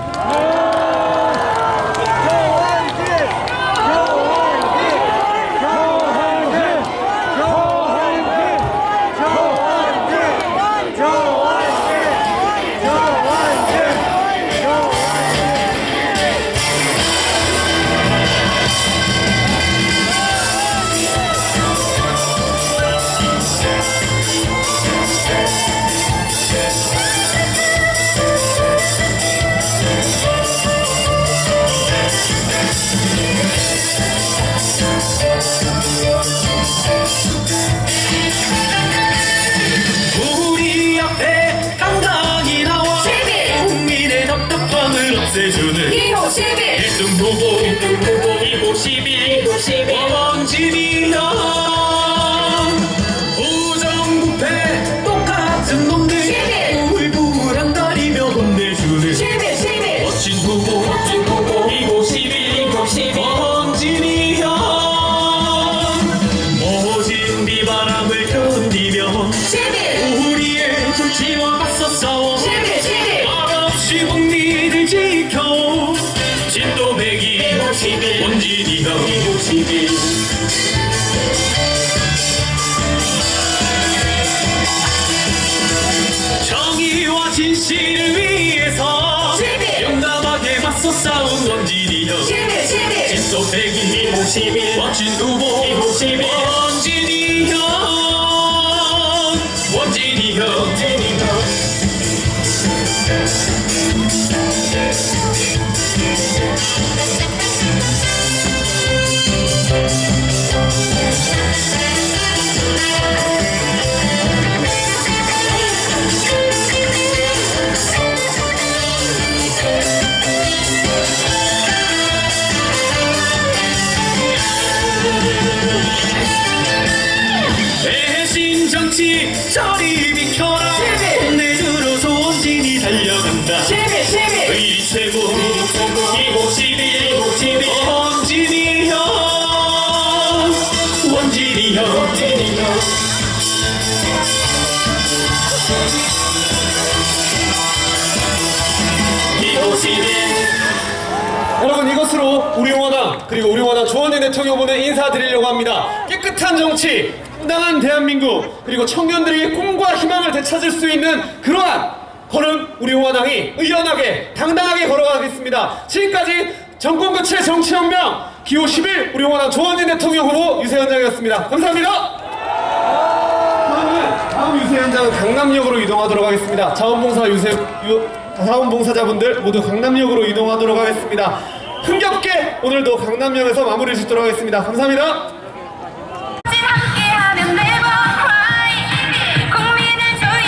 우리 앞에 당당히 나와 국민의 답답함을 없애주는 1등 후보 251 원진이야. 부정부패 똑같은 놈들 우물부물한 다리며 혼내주는 멋진 후보 251 원진이야. 모진 비바람을 견디며 우리의 정치와 맞서 싸워 말없이 국민을 지켜 진도배기 원진이가 251 정의와 진실을 위해서 용감하게 맞서 싸운 원진이여 진도배기 251 멋진 후보 251 원진이여. 역시 저리 비켜라 내주로 조원진이 달려간다 의 최고 이곳이니 원진이 형 원진이 형 이곳이니 여러분, 이것으로 우리용화당 그리고 우리용화당 조원진 대통령 후보는 인사드리려고 합니다. 깨끗한 정치, 당당한 대한민국, 그리고 청년들이 꿈과 희망을 되찾을 수 있는 그러한 걸음 우리용화당이 의연하게 당당하게 걸어가겠습니다. 지금까지 정권교체 정치혁명 기호 11 우리용화당 조원진 대통령 후보 유세현장이었습니다. 감사합니다. 다음 유세현장은 강남역으로 이동하도록 하겠습니다. 자원봉사자분들 모두 강남역으로 이동하도록 하겠습니다. 흥겹게 오늘도 강남역에서 마무리 짓도록 하겠습니다. 감사합니다.